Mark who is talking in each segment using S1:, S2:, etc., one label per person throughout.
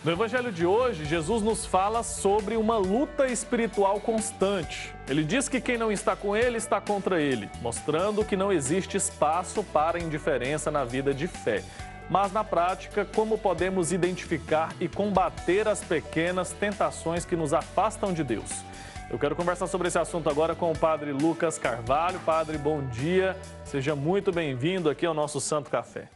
S1: No Evangelho de hoje, Jesus nos fala sobre uma luta espiritual constante. Ele diz que quem não está com ele está contra ele, mostrando que não existe espaço para indiferença na vida de fé. Mas na prática, como podemos identificar e combater as pequenas tentações que nos afastam de Deus? Eu quero conversar sobre esse assunto agora com o Padre Lucas Carvalho. Padre, bom dia. Seja muito bem-vindo aqui ao nosso Santo Café.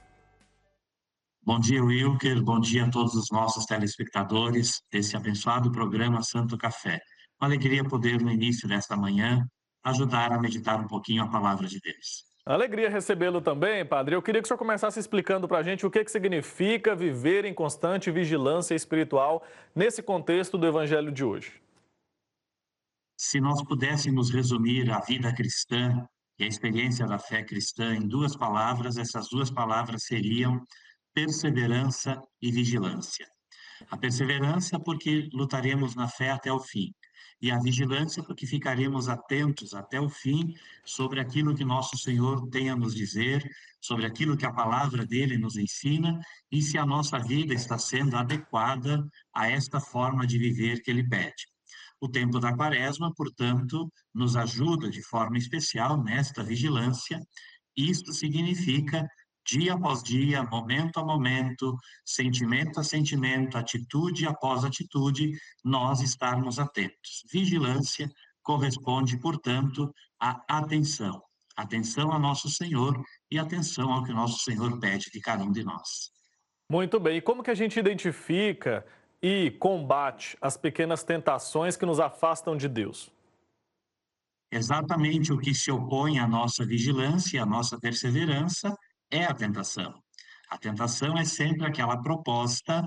S2: Bom dia, Wilker. Bom dia a todos os nossos telespectadores desse abençoado programa Santo Café. Uma alegria poder, no início desta manhã, ajudar a meditar um pouquinho a palavra de Deus.
S1: Alegria recebê-lo também, Padre. Eu queria que o senhor começasse explicando para a gente o que significa viver em constante vigilância espiritual nesse contexto do Evangelho de hoje.
S2: Se nós pudéssemos resumir a vida cristã e a experiência da fé cristã em duas palavras, essas duas palavras seriam perseverança e vigilância. A perseverança, porque lutaremos na fé até o fim. E a vigilância, porque ficaremos atentos até o fim sobre aquilo que nosso Senhor tem a nos dizer, sobre aquilo que a palavra dele nos ensina e se a nossa vida está sendo adequada a esta forma de viver que ele pede. O tempo da Quaresma, portanto, nos ajuda de forma especial nesta vigilância. Isto significa dia após dia, momento a momento, sentimento a sentimento, atitude após atitude, nós estarmos atentos. Vigilância corresponde, portanto, à atenção. Atenção a nosso Senhor e atenção ao que nosso Senhor pede de cada um de nós.
S1: Muito bem. E como que a gente identifica e combate as pequenas tentações que nos afastam de Deus?
S2: Exatamente o que se opõe à nossa vigilância, à nossa perseverança, é a tentação. A tentação é sempre aquela proposta,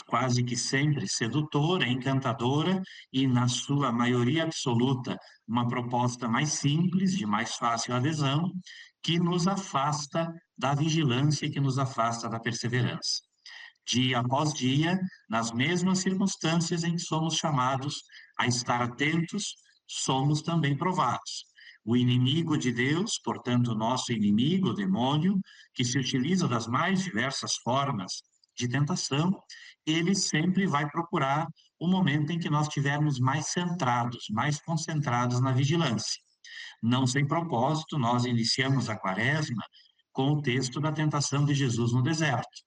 S2: quase que sempre sedutora, encantadora e, na sua maioria absoluta, uma proposta mais simples, de mais fácil adesão, que nos afasta da vigilância, que nos afasta da perseverança. Dia após dia, nas mesmas circunstâncias em que somos chamados a estar atentos, somos também provados. O inimigo de Deus, portanto, o nosso inimigo, o demônio, que se utiliza das mais diversas formas de tentação, ele sempre vai procurar o momento em que nós estivermos mais centrados, mais concentrados na vigilância. Não sem propósito, nós iniciamos a quaresma com o texto da tentação de Jesus no deserto.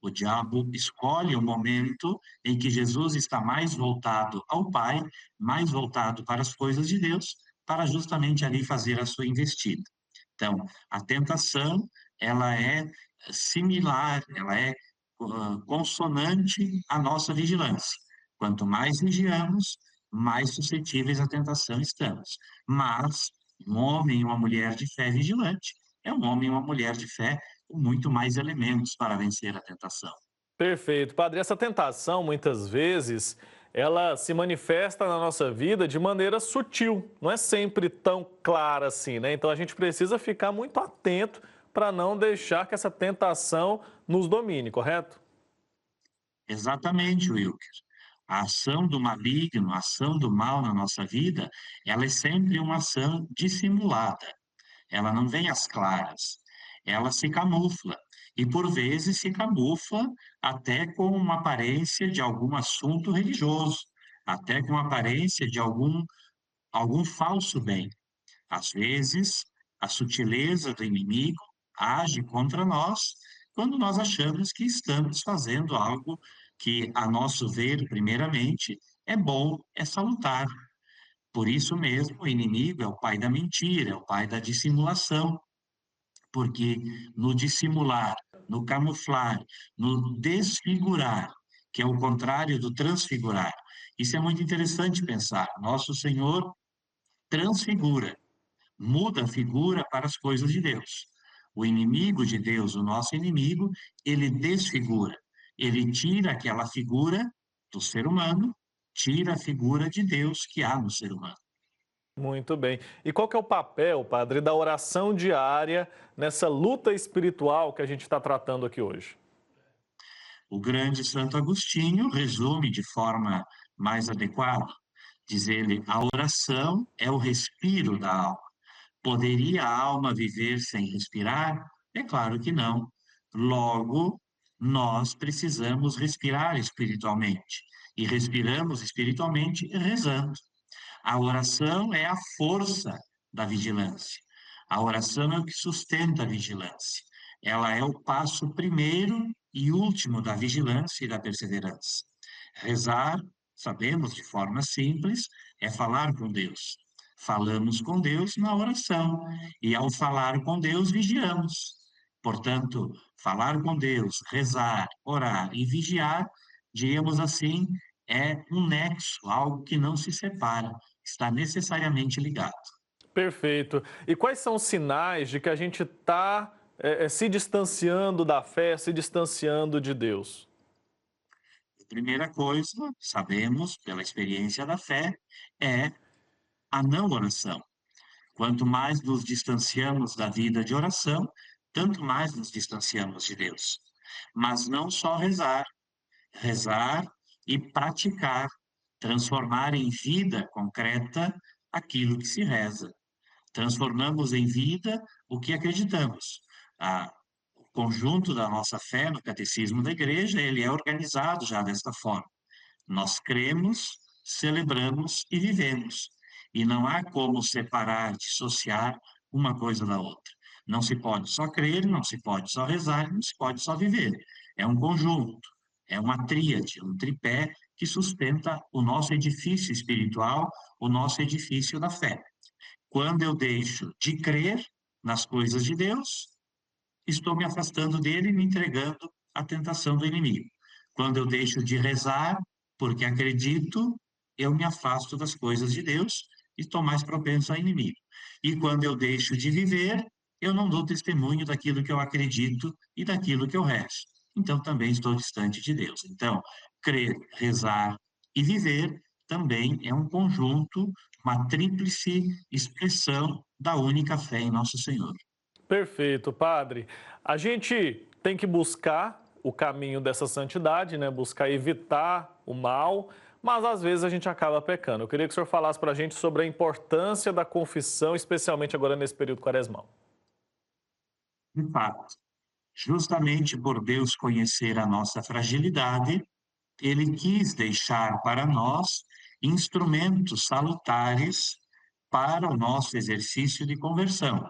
S2: O diabo escolhe o momento em que Jesus está mais voltado ao Pai, mais voltado para as coisas de Deus, para justamente ali fazer a sua investida. Então, a tentação, ela é similar, ela é consonante à nossa vigilância. Quanto mais vigiamos, mais suscetíveis à tentação estamos. Mas um homem e uma mulher de fé vigilante é um homem e uma mulher de fé com muito mais elementos para vencer a tentação.
S1: Perfeito. Padre, essa tentação, muitas vezes, ela se manifesta na nossa vida de maneira sutil, não é sempre tão clara assim, né? Então a gente precisa ficar muito atento para não deixar que essa tentação nos domine, correto?
S2: Exatamente, Wilker. A ação do maligno, a ação do mal na nossa vida, ela é sempre uma ação dissimulada. Ela não vem às claras. Ela se camufla. E, por vezes, se camufla até com uma aparência de algum assunto religioso, até com a aparência de algum falso bem. Às vezes, a sutileza do inimigo age contra nós quando nós achamos que estamos fazendo algo que, a nosso ver, primeiramente, é bom, é salutar. Por isso mesmo, o inimigo é o pai da mentira, é o pai da dissimulação, porque no dissimular, no camuflar, no desfigurar, que é o contrário do transfigurar, isso é muito interessante pensar. Nosso Senhor transfigura, muda a figura para as coisas de Deus. O inimigo de Deus, o nosso inimigo, ele desfigura, ele tira aquela figura do ser humano, tira a figura de Deus que há no ser humano.
S1: Muito bem. E qual que é o papel, Padre, da oração diária nessa luta espiritual que a gente está tratando aqui hoje?
S2: O grande Santo Agostinho resume de forma mais adequada, diz ele, a oração é o respiro da alma. Poderia a alma viver sem respirar? É claro que não. Logo, nós precisamos respirar espiritualmente. E respiramos espiritualmente rezando. A oração é a força da vigilância. A oração é o que sustenta a vigilância. Ela é o passo primeiro e último da vigilância e da perseverança. Rezar, sabemos de forma simples, é falar com Deus. Falamos com Deus na oração, e ao falar com Deus, vigiamos. Portanto, falar com Deus, rezar, orar e vigiar, diríamos assim, é um nexo, algo que não se separa, está necessariamente ligado.
S1: Perfeito. E quais são os sinais de que a gente está se distanciando da fé, se distanciando de Deus?
S2: A primeira coisa, sabemos pela experiência da fé, é a não oração. Quanto mais nos distanciamos da vida de oração, tanto mais nos distanciamos de Deus. Mas não só rezar, rezar e praticar, transformar em vida concreta aquilo que se reza. Transformamos em vida o que acreditamos. O conjunto da nossa fé no catecismo da igreja, ele é organizado já desta forma. Nós cremos, celebramos e vivemos. E não há como separar, dissociar uma coisa da outra. Não se pode só crer, não se pode só rezar, não se pode só viver. É um conjunto, é uma tríade, um tripé que sustenta o nosso edifício espiritual, o nosso edifício da fé. Quando eu deixo de crer nas coisas de Deus, estou me afastando dele e me entregando à tentação do inimigo. Quando eu deixo de rezar, porque acredito, eu me afasto das coisas de Deus e estou mais propenso ao inimigo. E quando eu deixo de viver, eu não dou testemunho daquilo que eu acredito e daquilo que eu rezo. Então também estou distante de Deus. Então, crer, rezar e viver também é um conjunto, uma tríplice expressão da única fé em nosso Senhor.
S1: Perfeito, padre. A gente tem que buscar o caminho dessa santidade, né? Buscar evitar o mal, mas às vezes a gente acaba pecando. Eu queria que o senhor falasse para a gente sobre a importância da confissão, especialmente agora nesse período quaresmal.
S2: De fato, justamente por Deus conhecer a nossa fragilidade, ele quis deixar para nós instrumentos salutares para o nosso exercício de conversão.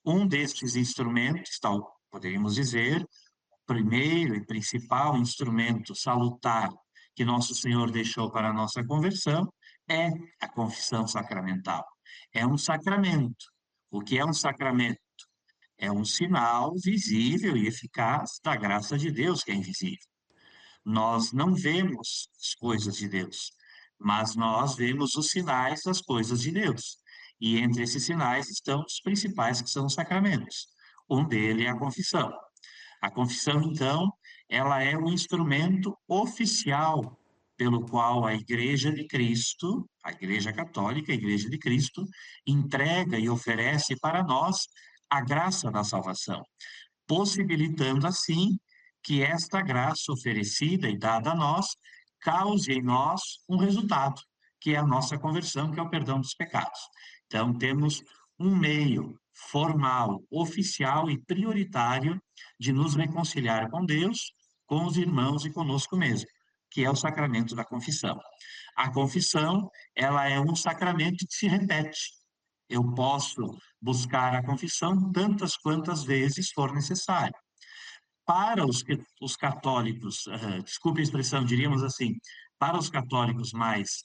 S2: Um destes instrumentos, tal, poderíamos dizer, o primeiro e principal instrumento salutar que nosso Senhor deixou para a nossa conversão é a confissão sacramental. É um sacramento. O que é um sacramento? É um sinal visível e eficaz da graça de Deus, que é invisível. Nós não vemos as coisas de Deus, mas nós vemos os sinais das coisas de Deus. E entre esses sinais estão os principais, que são os sacramentos. Um deles é a confissão. A confissão, então, ela é um instrumento oficial pelo qual a Igreja de Cristo, a Igreja Católica, a Igreja de Cristo, entrega e oferece para nós a graça da salvação, possibilitando assim que esta graça oferecida e dada a nós cause em nós um resultado, que é a nossa conversão, que é o perdão dos pecados. Então, temos um meio formal, oficial e prioritário de nos reconciliar com Deus, com os irmãos e conosco mesmo, que é o sacramento da confissão. A confissão, ela é um sacramento que se repete. Eu posso buscar a confissão tantas quantas vezes for necessário. Para os católicos, desculpe a expressão, diríamos assim, para os católicos mais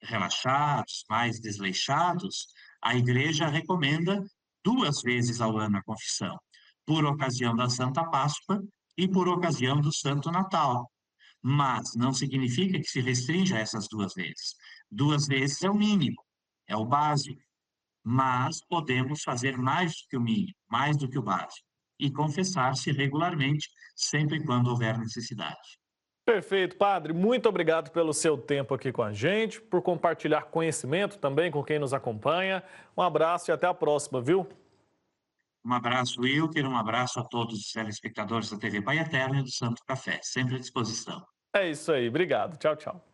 S2: relaxados, mais desleixados, a Igreja recomenda 2 vezes ao ano a confissão, por ocasião da Santa Páscoa e por ocasião do Santo Natal. Mas não significa que se restrinja a essas 2 vezes. 2 vezes é o mínimo, é o básico, mas podemos fazer mais do que o mínimo, mais do que o básico, e confessar-se regularmente, sempre e quando houver necessidade.
S1: Perfeito, padre. Muito obrigado pelo seu tempo aqui com a gente, por compartilhar conhecimento também com quem nos acompanha. Um abraço e até a próxima, viu?
S2: Um abraço, Wilker, um abraço a todos os telespectadores da TV Pai Eterno e do Santo Café, sempre à disposição.
S1: É isso aí. Obrigado. Tchau, tchau.